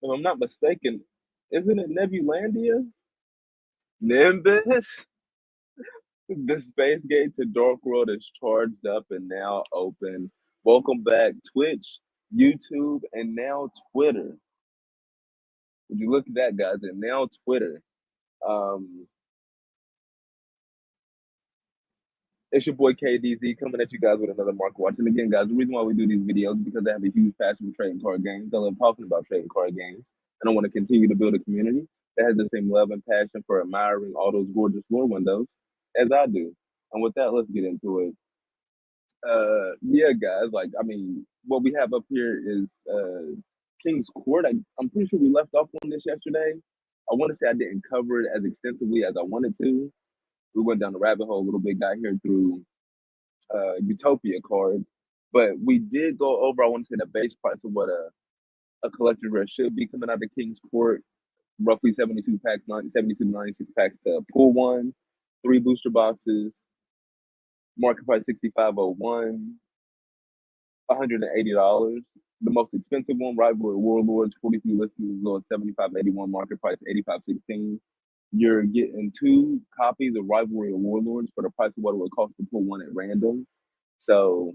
If I'm not mistaken, isn't it Nebulandia? Nimbus? The space gate to Dark World is charged up and now open. Welcome back, Twitch, YouTube, and now Twitter. Would you look at that, guys? And now Twitter. Um, it's your boy KDZ coming at you guys with another market watch. And again, guys, the reason why we do these videos is because I have a huge passion for trading card games. I love talking about trading card games, and I want to continue to build a community that has the same love and passion for admiring all those gorgeous lore windows as I do. And with that, let's get into it. Yeah, guys, like I mean, what we have up here is King's Court. I'm pretty sure we left off on this yesterday. I want to say I didn't cover it as extensively as I wanted to. We went down the rabbit hole a little bit, got here through Utopia card, but we did go over. I want to say the base price of what a collector rare should be coming out of King's Court, roughly 72 packs, 72 to 96 packs to pull one, three booster boxes, market price 6501. $180. The most expensive one, Rivalry Warlords, 43 listings, as low as 7581, market price 8516. You're getting two copies of Rivalry Warlords for the price of what it would cost to pull one at random. So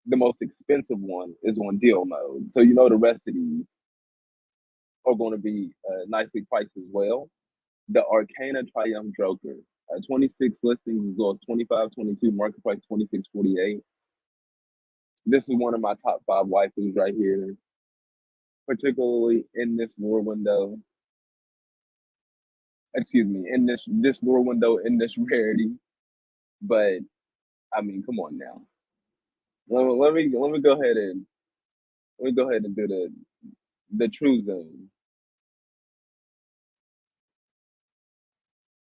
the most expensive one is on deal mode. So you know the rest of these are going to be nicely priced as well. The Arcana Triumph Joker, 26 listings as low as 2522, market price 2648. This is one of my top five waifus right here, particularly in this lure window. Excuse me, in this lure window, in this rarity. But I mean, come on now. Let me go ahead and do the true zoom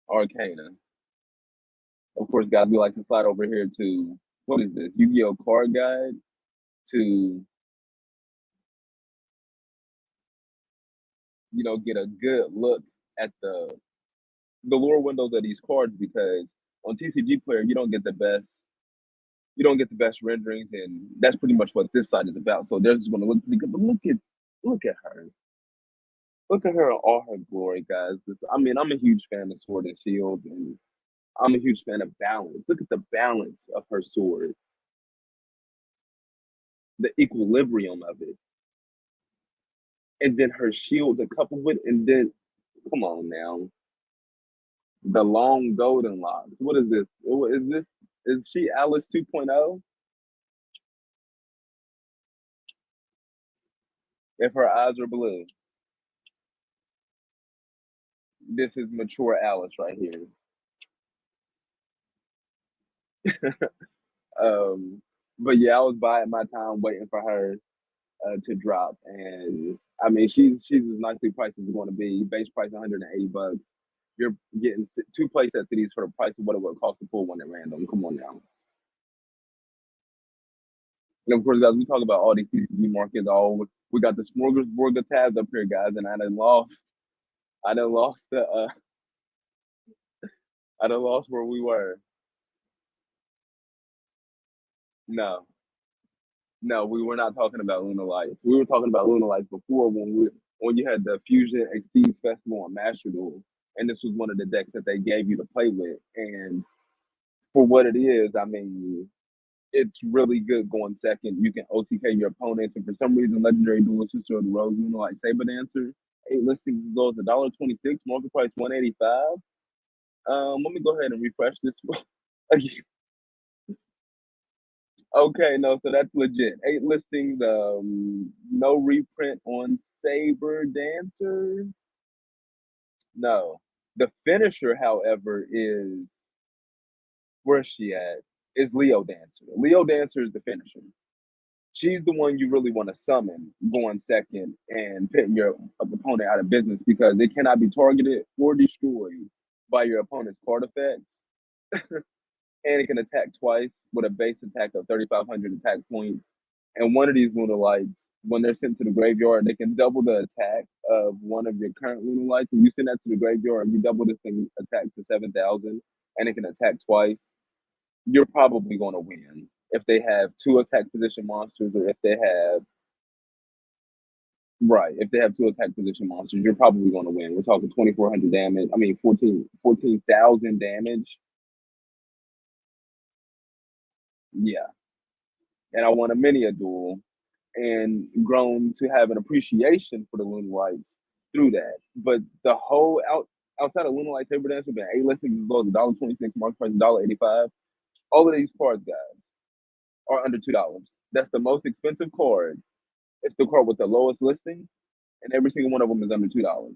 Arcana. Of course, guys, we like to slide over here to what is this? Yu-Gi-Oh card guide to get a good look at the lure windows of these cards because on TCG Player you don't get the best renderings, and that's pretty much what this side is about. So they're just going to look pretty good. But look at her, look at her in all her glory, guys. I mean, I'm a huge fan of Sword and Shield, and I'm a huge fan of balance. Look at the balance of her sword, the equilibrium of it, and then her shield to couple with, and then come on now, the long golden locks. What is this? Is this? Is she Alice 2.0? If her eyes are blue, this is mature Alice right here. Um, but yeah, I was biding my time waiting for her to drop, and I mean she's as nicely priced as it's going to be. Base price $180. You're getting two play sets of these for the price of what it would cost to pull one at random. Come on now. And of course, guys, we talk about all these TCG markets. All we got the smorgasbord of tabs up here, guys, and I done lost I done lost where we were. No, no, we were not talking about Luna Lights. We were talking about Luna Lights before when you had the Fusion Exceeds Festival on Master Duel, and this was one of the decks that they gave you to play with. And for what it is, I mean, it's really good going second. You can OTK your opponents, and for some reason, Legendary Duelist Sister of the Rose, like Saber Dancer, 8 listings goes $1.26, market price 185. Let me go ahead and refresh this. Okay, no, so that's legit. 8 listings, no reprint on Saber Dancer. No. The finisher, however, is where's she at? Is Leo Dancer. Leo Dancer is the finisher. She's the one you really want to summon going second and putting your opponent out of business because they cannot be targeted or destroyed by your opponent's card effects. And it can attack twice with a base attack of 3,500 attack points. And one of these lunar lights, when they're sent to the graveyard, they can double the attack of one of your current lunar lights. And you send that to the graveyard, you double this thing attack to 7,000, and it can attack twice. You're probably going to win if they have two attack position monsters, or if they have Right. If they have two attack position monsters, you're probably going to win. We're talking 2,400 damage. I mean, 14,000 damage. Yeah. And I won a mini duel and grown to have an appreciation for the Lunar Lights through that. But the whole outside of Lunar Light Saber Dancer, been A listings as well as $1.26 market price, $1.85. All of these cards, guys, are under $2. That's the most expensive card. It's the card with the lowest listing, and every single one of them is under $2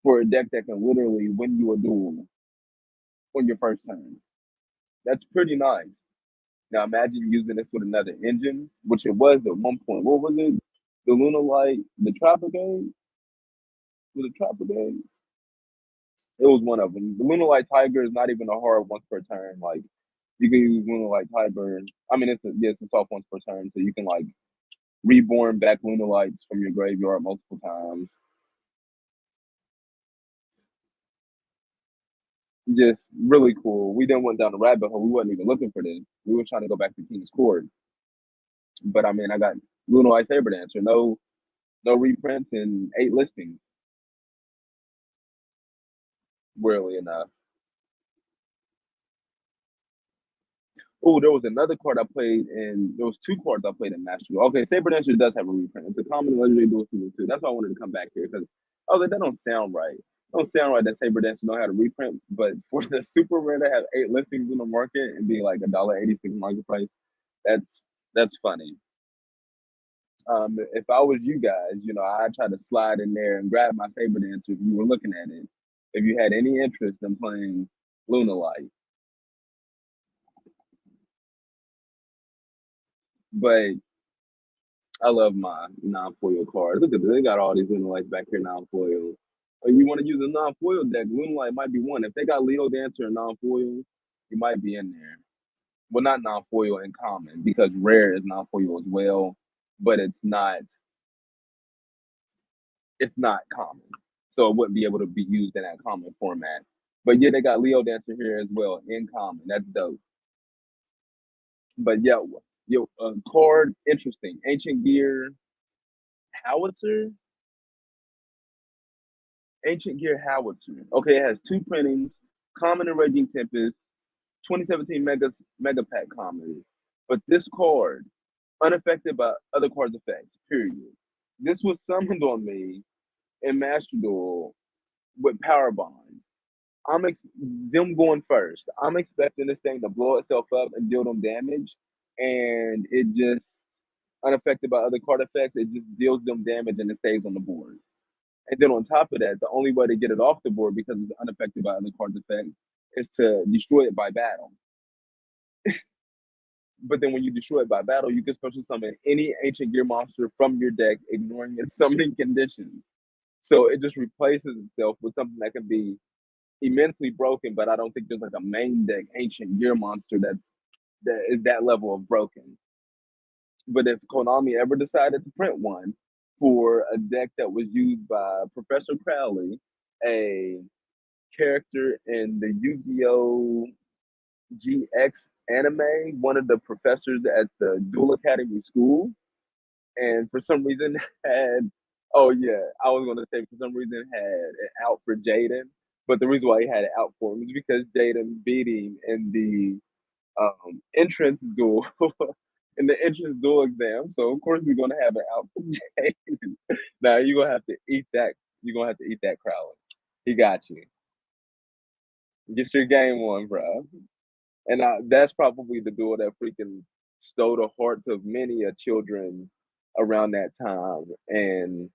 for a deck that can literally win you a duel on your first turn. That's pretty nice. Now imagine using this with another engine, which it was at one point. What was it? The Luna Light, the Trap Brigade? Was it Trap Brigade? It was one of them. The Luna Light Tiger is not even a hard once per turn. Like you can use Luna Light Tiger. I mean, it's a soft once per turn, so you can like reborn back Luna Lights from your graveyard multiple times. Just really cool. We then went down the rabbit hole. We wasn't even looking for this. We were trying to go back to King's Court, but I mean, I got Luna Light Saber Dancer. No reprints and 8 listings. Weirdly enough. Oh, there was another card I played, and there was two cards I played in Master Duel. Okay, Saber Dancer does have a reprint. It's a common and legendary duel season 2. That's why I wanted to come back here because I was like, that don't sound right. It don't sound right that Saber Dancer know how to reprint, but for the super rare to have 8 listings in the market and be like $1.86 market price, that's funny. If I was you guys, I try to slide in there and grab my Saber Dancer if you were looking at it. If you had any interest in playing Luna Light. But I love my non-foil cards. Look at this. They got all these Luna Lights back here non-foil. Or you want to use a non-foil deck, Luna Light might be one. If they got Leo Dancer and non-foil, you might be in there. Well, not non-foil in common, because rare is non-foil as well, but it's not common. So it wouldn't be able to be used in that common format. But yeah, they got Leo Dancer here as well in common. That's dope. But yeah, card interesting. Ancient Gear Howitzer. Ancient Gear Howitzer. Okay, it has two printings, Common and Raging Tempest, 2017 Mega Pack Common. But this card, unaffected by other cards' effects, period. This was summoned on me in Master Duel with Power Bond. Them going first. I'm expecting this thing to blow itself up and deal them damage, and it just unaffected by other card effects. It just deals them damage and it stays on the board. And then on top of that, the only way to get it off the board because it's unaffected by other cards' effects is to destroy it by battle. But then when you destroy it by battle, you can special summon any ancient gear monster from your deck, ignoring its summoning conditions. So it just replaces itself with something that can be immensely broken, but I don't think there's like a main deck ancient gear monster that is that level of broken. But if Konami ever decided to print one for a deck that was used by Professor Crowley, a character in the Yu-Gi-Oh! GX anime, one of the professors at the Duel Academy school, and for some reason had oh yeah, I was gonna say for some reason had it out for Jaden, but the reason why he had it out for him was because Jaden beat him in the entrance duel in the entrance duel exam. So of course we're gonna have it out for Jaden. Now you're gonna have to eat that. You're gonna have to eat that Crowley. He got you. Get your game on, bro. And that's probably the duel that freaking stole the hearts of many a children around that time and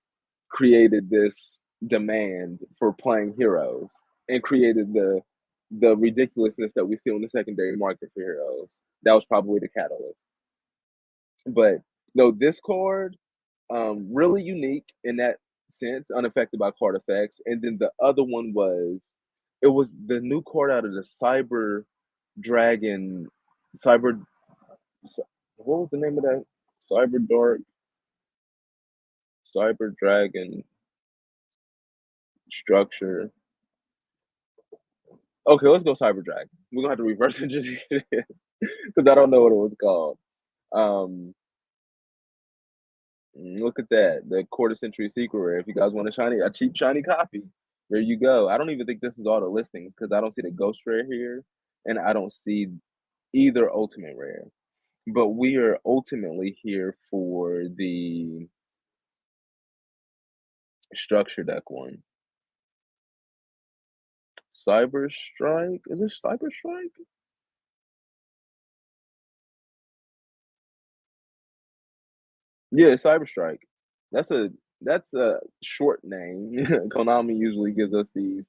created this demand for playing heroes and created the ridiculousness that we see on the secondary market for heroes. That was probably the catalyst. But no, this card, really unique in that sense, unaffected by card effects. And then the other one it was the new card out of the Dragon, Cyber. What was the name of that? Cyber Dark, Cyber Dragon structure. Okay, let's go Cyber Dragon. We're gonna have to reverse engineer it because I don't know what it was called. Um, Look at that, the quarter century secret rare. If you guys want a cheap shiny copy, there you go. I don't even think this is all the listings because I don't see the ghost rare here, and I don't see either ultimate rare. But we are ultimately here for the structure deck one. Cyber Strike? Is it Cyber Strike? Yeah, Cyber Strike. That's a that's a short name. Konami usually gives us these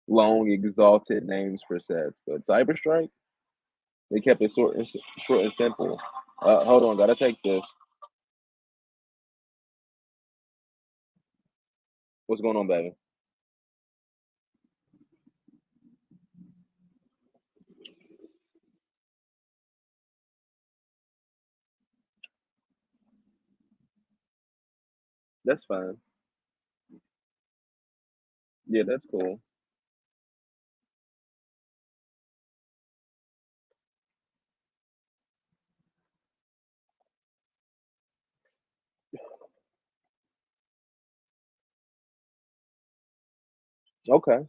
long, exalted names for sets, but Cyber Strike, they kept it short and simple. Hold on, gotta take this. What's going on, baby? That's fine. Yeah, that's cool. Okay.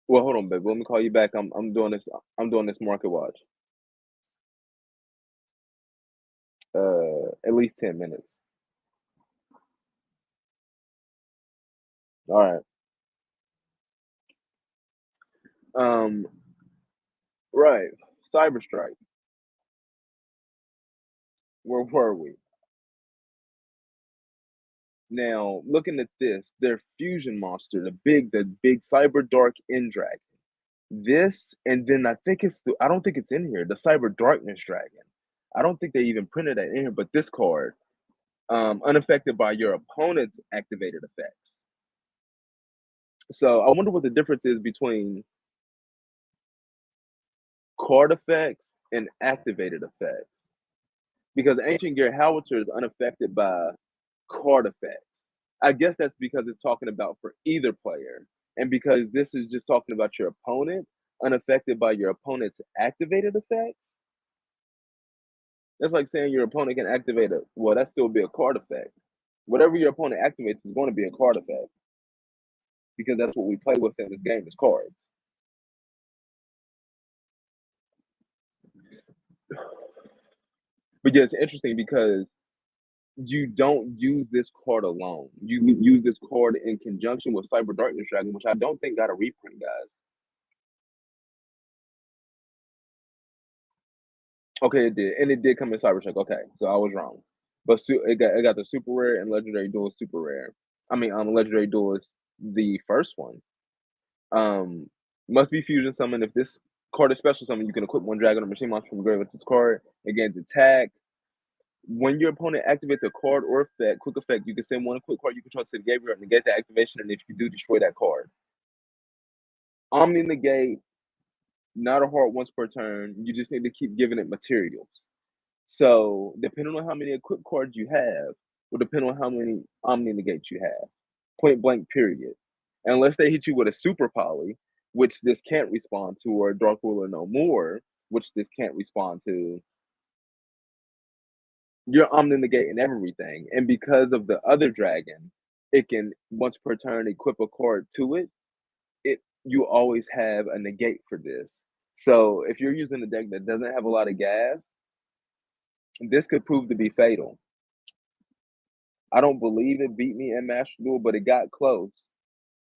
Well, hold on, baby. Let me call you back. I'm doing this. I'm doing this market watch. At least 10 minutes. All right. Um. Right. Cyber Strike. Where were we? Now, looking at this, their fusion monster, the big Cyber Dark End Dragon. This, and then I don't think it's in here, the Cyber Darkness Dragon. I don't think they even printed that in here, but this card, unaffected by your opponent's activated effects. So I wonder what the difference is between card effects and activated effects. Because Ancient Gear Howitzer is unaffected by card effects. I guess that's because it's talking about for either player. And because this is just talking about your opponent, unaffected by your opponent's activated effect, that's like saying your opponent can activate a well, that still be a card effect. Whatever your opponent activates is going to be a card effect because that's what we play with in this game is cards. But yeah, it's interesting because you don't use this card alone. You use this card in conjunction with Cyber Darkness Dragon, which I don't think got a reprint, guys. Okay, it did, and it did come in Cybertruck. Okay, so I was wrong, but it got the super rare and legendary duel super rare. I mean, legendary duel is the first one. Um, must be fusion summon. If this card is special summon, you can equip one dragon or machine monster from grave with this card. It gains attack. When your opponent activates a card or effect, quick effect, you can send one quick card you control to the graveyard and negate the activation. And if you do, destroy that card. Omni negate, not a hard once per turn. You just need to keep giving it materials. So depending on how many equipped cards you have, will depend on how many Omni negates you have. Point blank, period. Unless they hit you with a super poly, which this can't respond to, or Dark Ruler no more, which this can't respond to, you're Omni negating everything. And because of the other dragon, it can once per turn equip a card to it. It you always have a negate for this. So if you're using a deck that doesn't have a lot of gas, this could prove to be fatal. I don't believe it beat me in Master Duel, but it got close.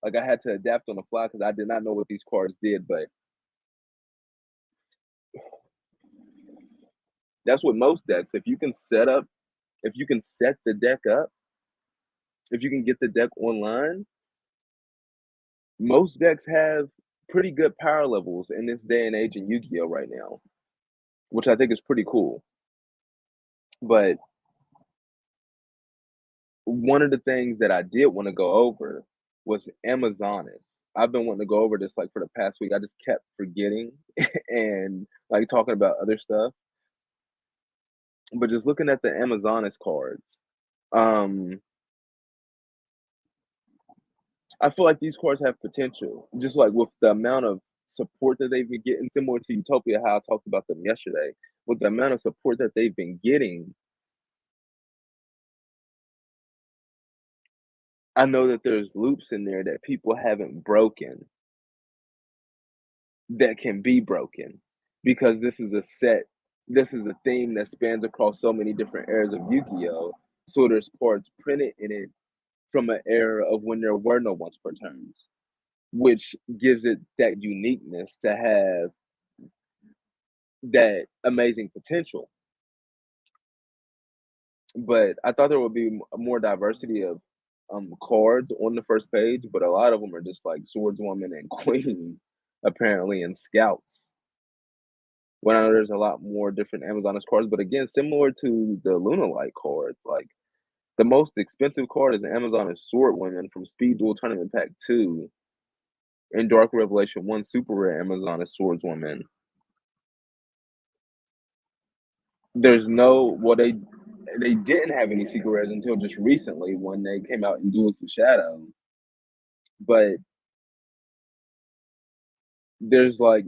Like I had to adapt on the fly because I did not know what these cards did, but that's what most decks. If you can set the deck up, if you can get the deck online, most decks have pretty good power levels in this day and age in Yu-Gi-Oh right now, which I think is pretty cool. But one of the things that I did want to go over was Amazonas. I've been wanting to go over this like for the past week. I just kept forgetting and like talking about other stuff. But just looking at the Amazonas cards, um, I feel like these cards have potential. Just like with the amount of support that they've been getting, similar to Utopia, how I talked about them yesterday, with the amount of support that they've been getting, I know that there's loops in there that people haven't broken that can be broken because this is a theme that spans across so many different eras of Yu-Gi-Oh! So there's parts printed in it from an era of when there were no once per turns, which gives it that uniqueness to have that amazing potential. But I thought there would be more diversity of cards on the first page, but a lot of them are just like swordswoman and queen, apparently, and scouts. When I know there's a lot more different Amazoness cards, but again, similar to the Lunalight cards, like the most expensive card is the Amazoness Swordwoman from Speed Duel Tournament Pack 2 and Dark Revelation 1 Super Rare Amazoness Swordswoman. There's no well, they didn't have any secret rares until just recently when they came out in Duels of Shadow, but there's like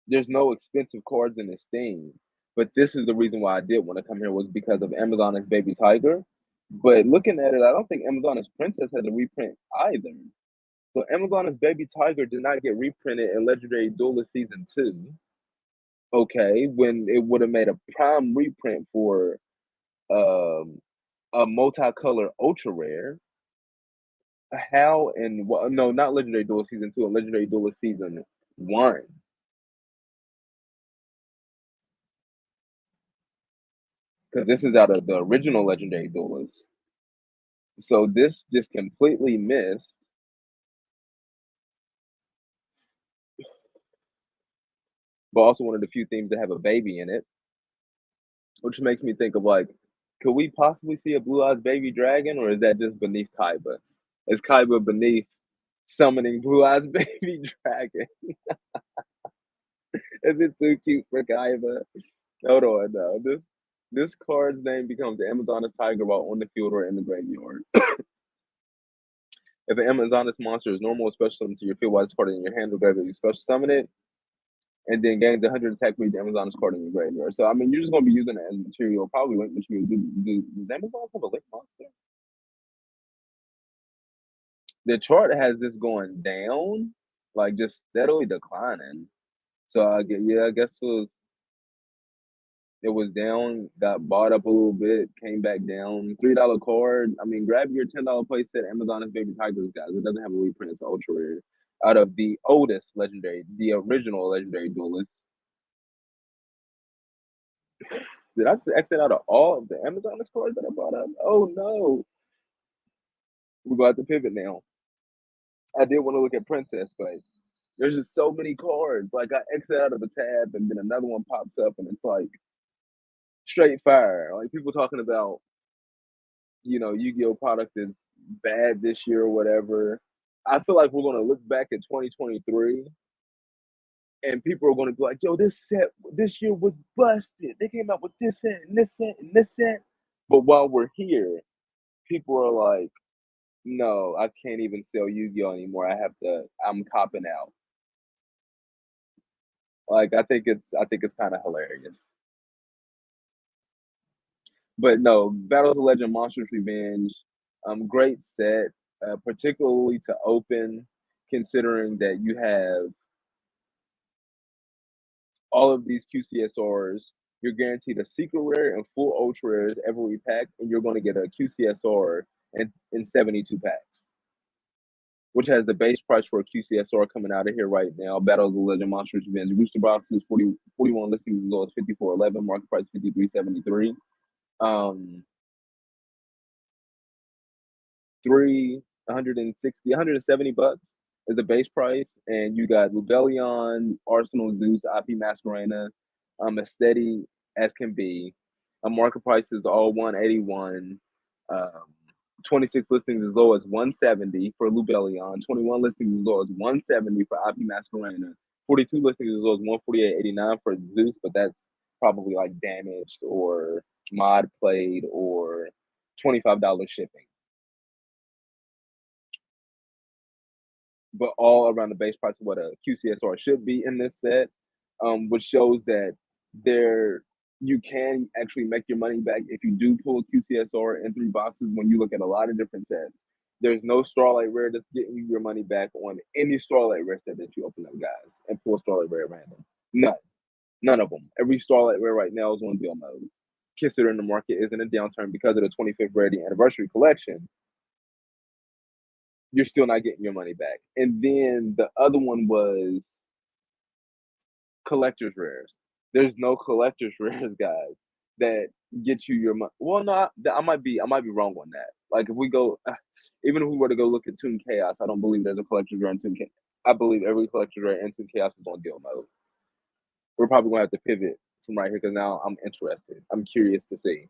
there's no expensive cards in this thing. But this is the reason why I did want to come here was because of Amazoness Baby Tiger. But looking at it, I don't think Amazoness Princess has a reprint either. So Amazoness Baby Tiger did not get reprinted in Legendary Duelist Season 2. Okay, when it would have made a prime reprint for um, a multicolor ultra rare. How and what? No, not Legendary Duelist Season 2, and Legendary Duelist Season 1. Because this is out of the original Legendary Duelist. So this just completely missed, but also one of the few themes that have a baby in it, which makes me think of like, could we possibly see a Blue Eyes Baby Dragon, or is that just beneath Kaiba? Is Kaiba beneath summoning Blue Eyes Baby Dragon? Is it too cute for Kaiba? Hold on, no. This card's name becomes Amazoness Tiger while on the field or in the graveyard. If an Amazoness monster is normal or special summon to your field while it's part in your hand or graveyard, you special summon it, and then gains 100 attack for each Amazoness card in your graveyard. So I mean, you're just gonna be using it as material, probably link material. Does Amazon have a link monster? The chart has this going down, like just steadily declining. So I get yeah, I guess it was down, got bought up a little bit, came back down. $3 card. I mean, grab your $10 playset. Amazon is Baby Tigers, guys. It doesn't have a reprint. It's ultra rare. Out of the oldest legendary, the original legendary duelist. Did I just exit out of all of the Amazoness cards that I brought up? Oh no. We're going to have to pivot now. I did want to look at Princess, but there's just so many cards. Like I exit out of a tab and then another one pops up and it's like straight fire. Like people talking about, Yu-Gi-Oh product is bad this year or whatever. I feel like we're gonna look back at 2023 and people are gonna be like, yo, this set this year was busted. They came out with this set and this set and this set. But while we're here, people are like, no, I can't even sell Yu-Gi-Oh anymore. I'm copping out. Like I think it's kind of hilarious. But no, Battles of Legend Monsters Revenge, great set, particularly to open, considering that you have all of these QCSRs. You're guaranteed a secret rare and full ultra rares every pack, and you're going to get a QCSR in 72 packs, which has the base price for a QCSR coming out of here right now. Battle of the Legend Monsters Revenge. Booster box is 41 listings as low as 54.11, market price 53.73. Um, 160, $170 is the base price, and you got Lubellion, Arsenal, Zeus, IP Masquerena, as steady as can be. Market price is all 181. Um, 26 listings as low as 170 for Lubellion, 21 listings as low as 170 for IP Masquerena, 42 listings as low as 148.89 for Zeus, but that's probably like damaged or mod played or $25 shipping. but all around the base price of what a QCSR should be in this set, which shows that there you can actually make your money back if you do pull a QCSR in 3 boxes when you look at a lot of different sets. There's no Starlight Rare that's getting you your money back on any Starlight Rare set that you open up, guys, and pull Starlight Rare random. None. None of them. Every Starlight Rare right now is on deal mode. Considering the market is in a downturn because of the 25th Rarity Anniversary Collection, you're still not getting your money back. And then the other one was collector's rares. There's no collector's rares, guys, that get you your money. Well, no, I might be wrong on that. Like if we go, even if we were to go look at Toon Chaos, I don't believe there's a collector's rare in Toon Chaos. I believe every collector's rare in Toon Chaos is on deal mode. We're probably gonna have to pivot from right here because now I'm interested. I'm curious to see.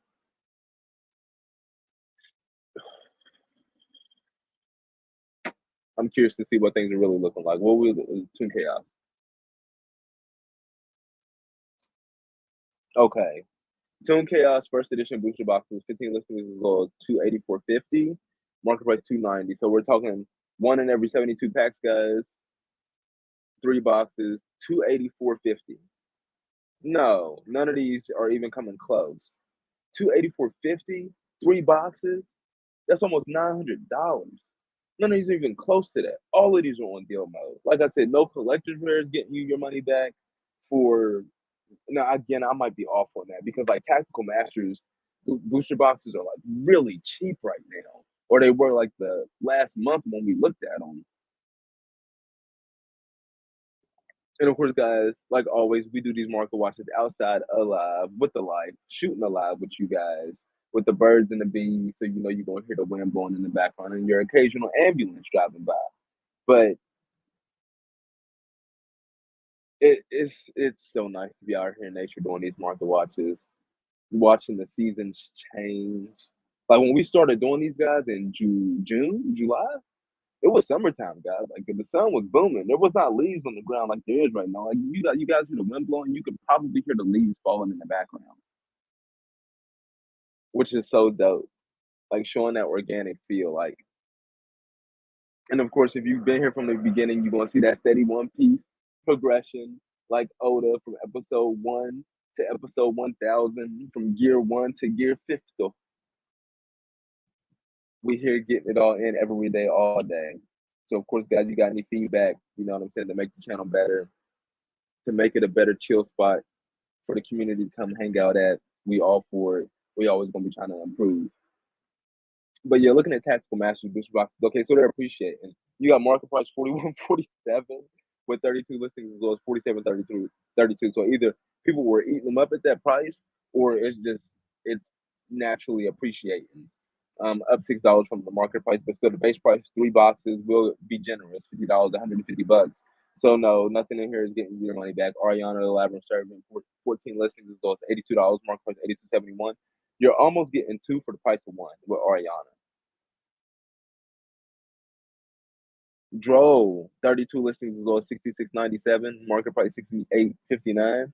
I'm curious to see what things are really looking like. What will Toon Chaos? Okay, Toon Chaos first edition booster boxes, 15 listings as low as 284.50, market price 290. So we're talking one in every 72 packs, guys. 3 boxes, 284.50. No, none of these are even coming close. 284.50, 3 boxes. That's almost $900. None of these are even close to that. All of these are on deal mode. Like I said, no collector's rares getting you your money back for. Now again, I might be off on that because like Tactical Masters booster boxes are like really cheap right now, or they were like the last month when we looked at them. And of course, guys, like always, we do these market watches outside alive with the light, shooting alive with you guys, with the birds and the bees, so you know you're gonna hear the wind blowing in the background and your occasional ambulance driving by. But it's so nice to be out here in nature doing these market watches, watching the seasons change. Like when we started doing these guys in June, July, it was summertime, guys. Like the sun was booming. There was not leaves on the ground like there is right now. Like you guys hear the wind blowing, you could probably hear the leaves falling in the background, which is so dope. Like showing that organic feel. Like, and of course, if you've been here from the beginning, you're gonna see that steady One Piece progression, like Oda from episode 1 to episode 1000, from gear 1 to gear 50. We here getting it all in every day, all day. So of course, guys, you got any feedback, you know what I'm saying, to make the channel better, to make it a better chill spot for the community to come hang out at. We all for it. We always gonna be trying to improve. But yeah, looking at Tactical Masters booster boxes, okay, so they're appreciating. You got market price 41.47 with 32 listings as well as 47.32. So either people were eating them up at that price, or it's naturally appreciating. Up $6 from the market price, but still the base price, 3 boxes will be generous, $50, $150. So no, nothing in here is getting your money back. Ariana, the Labyrinth Servant, 14 listings as well as $82, market price 82.71. You're almost getting two for the price of one with Ariana. Dro, 32 listings as low as 66.97, market price 68.59.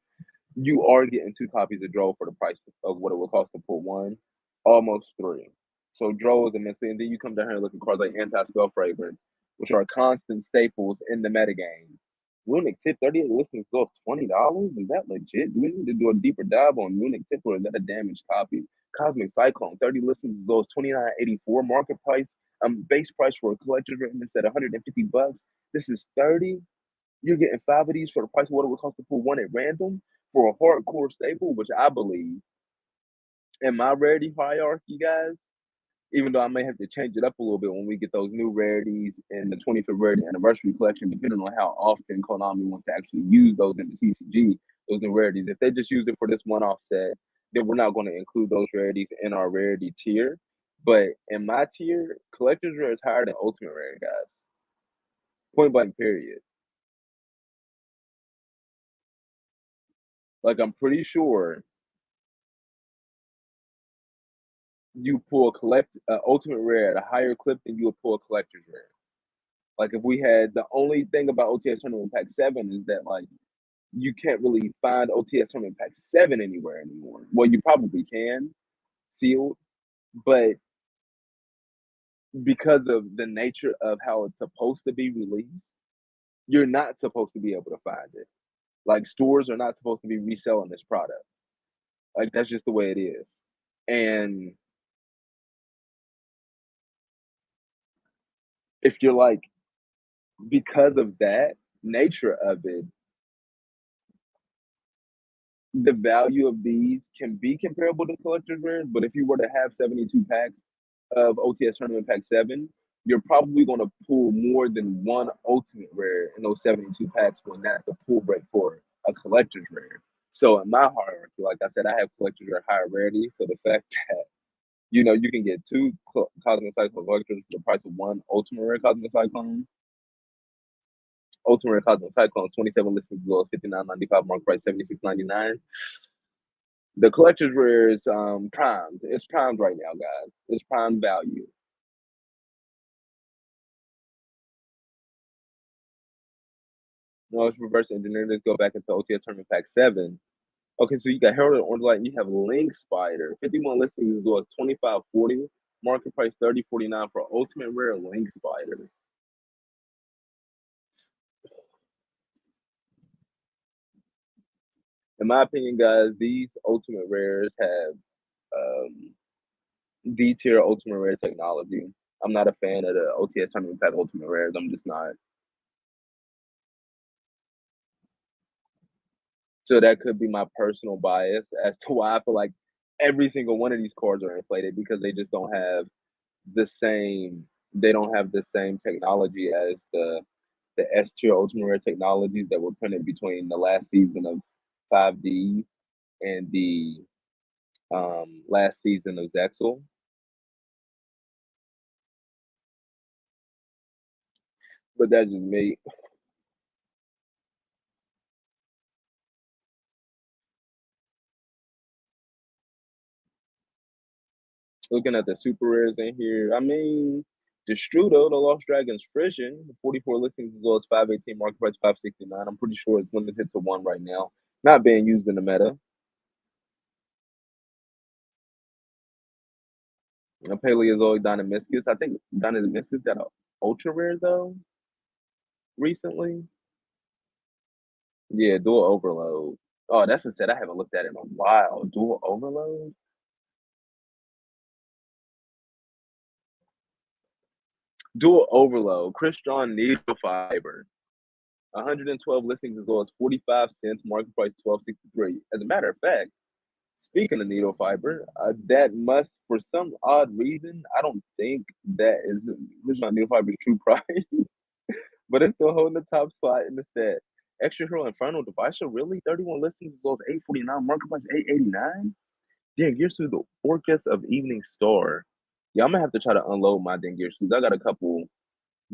You are getting 2 copies of Dro for the price of what it would cost to pull one, almost three. So Dro is immensely, and then you come down here and look at cards like Anti-Spell Fragrance, which are constant staples in the metagame. Runic Tip, 38 listings as low as $20. Is that legit? Do we need to do a deeper dive on Runic Tip, or is that a damaged copy? Cosmic Cyclone, 30 listings as low as $29.84, market price. Base price for a collector's written is at $150. This is 30. You're getting 5 of these for the price of what it would cost to pull one at random for a hardcore staple, which I believe in my rarity hierarchy, guys. Even though I may have to change it up a little bit when we get those new rarities in the 25th Rarity Anniversary Collection, depending on how often Konami wants to actually use those in the TCG, those new rarities. If they just use it for this one-off set, then we're not going to include those rarities in our rarity tier. But in my tier, collector's rare is higher than ultimate rare, guys. Point blank, period. Like I'm pretty sure you pull a ultimate rare at a higher clip than you would pull a collector's rare. Like if we had the only thing about OTS Tournament Pack 7 is that like you can't really find OTS Tournament Pack 7 anywhere anymore. Well, you probably can, sealed, but because of the nature of how it's supposed to be released, you're not supposed to be able to find it. Like stores are not supposed to be reselling this product. Like that's just the way it is. And if you're like, because of that nature of it, the value of these can be comparable to collector's rares. But if you were to have 72 packs of OTS Tournament Pack 7, you're probably going to pull more than one ultimate rare in those 72 packs when that's the pull break for a collector's rare. So in my hierarchy, like I said, I have collector's rare higher rarity. So the fact that you can get two Cosmic Cyclone collectors for the price of one Ultimate Rare Cosmic Cyclone. Ultimate Rare Cosmic Cyclone, 27 listings below 59.95, mark price 76.99. The collector's rare is primed. It's primed right now, guys. It's prime value. No, it's reverse engineered. Let's go back into OTS Tournament Pack 7. Okay, so you got Herald and Orange Light, and you have Link Spider. 51 listings as well as 25.40. Market price 30.49 for Ultimate Rare Link Spider. In my opinion, guys, these Ultimate Rares have um, D tier Ultimate Rare technology. I'm not a fan of the OTS Tournament Pack Ultimate Rares. I'm just not. So that could be my personal bias as to why I feel like every single one of these cards are inflated because they just don't have the same. They don't have the same technology as the S tier Ultimate Rare technologies that were printed between the last season of 5D and the last season of Zexal. But that's just me. Looking at the super rares in here, I mean, Destrudo, the Lost Dragon's Frisian, 44 listings as well as 518, market price 569. I'm pretty sure it's limited to one right now, not being used in the meta. Paleozoic Dynamiscus, I think Dynamiscus got an ultra rare though recently. Yeah, Dual Overload. Oh, that's a set I haven't looked at in a while. Dual Overload? Dual Overload, Christian Needle Fiber. 112 listings as well as 45 cents, market price 12.63. As a matter of fact, speaking of needle fiber, that must, for some odd reason, I don't think that is original needle fiber's true price, but it's still holding the top spot in the set. Extra Hero Infernal Device, really? 31 listings as well as 849, market price 889? Gears through the Orcus of Evening Star. Yeah, I'm gonna have to try to unload my Gears shoes. I got a couple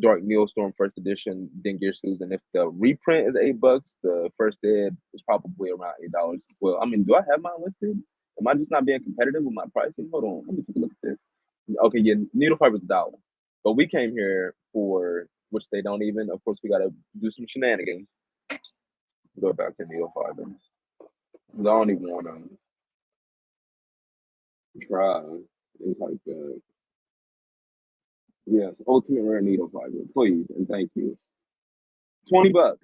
Dark Neostorm first edition Gears shoes, and if the reprint is $8, the first ed is probably around $8 as well. I mean, do I have mine listed? Am I just not being competitive with my pricing? Hold on, let me take a look at this. Okay, yeah, needle fiber's $1, but we came here for which they don't even. Of course, we got to do some shenanigans. Go back to needle fiber. I don't even want to try. It's like yes, ultimate rare needle fiber, please and thank you. $20.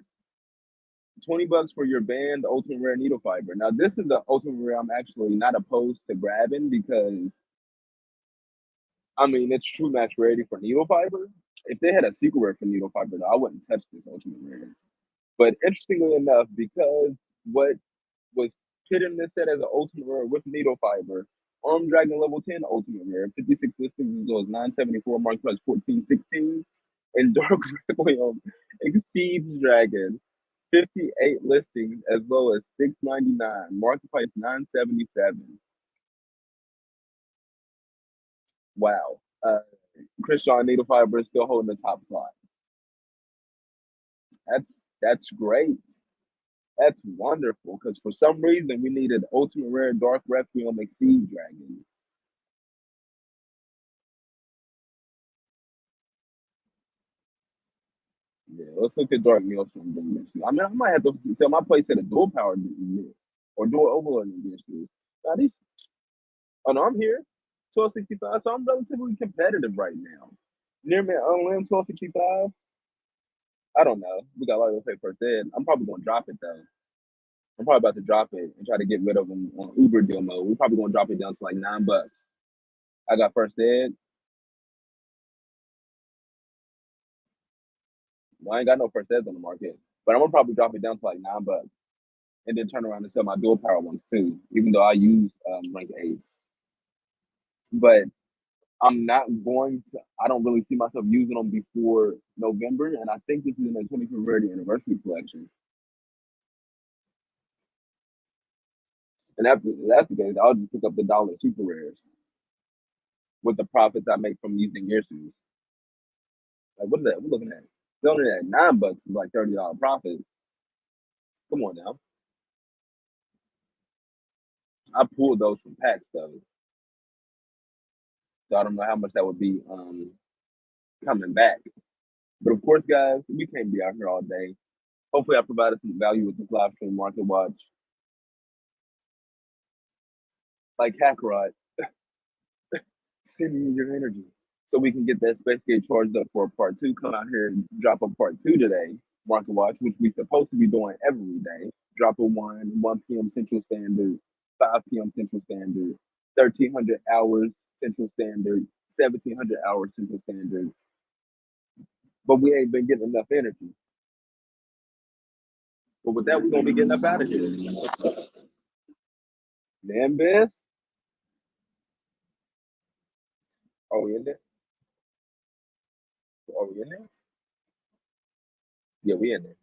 $20 for your band ultimate rare needle fiber. Now this is the ultimate rare I'm actually not opposed to grabbing because I mean it's true match rarity for needle fiber. If they had a secret rare for needle fiber, though, I wouldn't touch this ultimate rare. But interestingly enough, because what was put in this set as an ultimate rare with needle fiber, Arm Dragon level 10 ultimate rare, 56 listings as well as 974 mark plus 1416, and Dark Requiem exceeds Dragon 58 listings as low as 699. Market price 977. Wow. Christian Needle Fiber is still holding the top spot. That's great. That's wonderful because for some reason we needed Ultimate Rare Dark Requiem Exceed Dragon. Yeah, let's look at Dark Meals from Dimension. I mean, I might have to sell my place at a dual power or dual overload dimension. Now, oh no, I'm here. 1265. So I'm relatively competitive right now. Near me on limb 1265. I don't know. We got a lot of pay first ed. I'm probably gonna drop it though. I'm probably about to drop it and try to get rid of them on Uber deal mode. We're probably gonna drop it down to like $9. I got first ed. Well, I ain't got no first eds on the market, but I'm gonna probably drop it down to like $9 and then turn around and sell my dual power ones too. Even though I use rank 8, but I'm not going to. I don't really see myself using them before November, and I think this is in the 25th anniversary collection. And after that's the case, I'll just pick up the dollar super rares with the profits I make from using gear shoes. Like what is that? We're looking at selling it at $9 is like $30 profit. Come on now. I pulled those from packs though, so I don't know how much that would be coming back. But of course, guys, we can't be out here all day. Hopefully, I provided some value with this live stream market watch. Like Kakarot, send me your energy so we can get that space gate charged up for part two. Come out here and drop a part two today, market watch, which we supposed to be doing every day. Drop a 1 p.m. Central Standard, 5 p.m. Central Standard, 1300 hours Central Standard, 1700 hours Central Standard. But we ain't been getting enough energy. But with that, we're gonna be getting up out of here. Man, best. Are we in there? Are we in there? Yeah, we in there.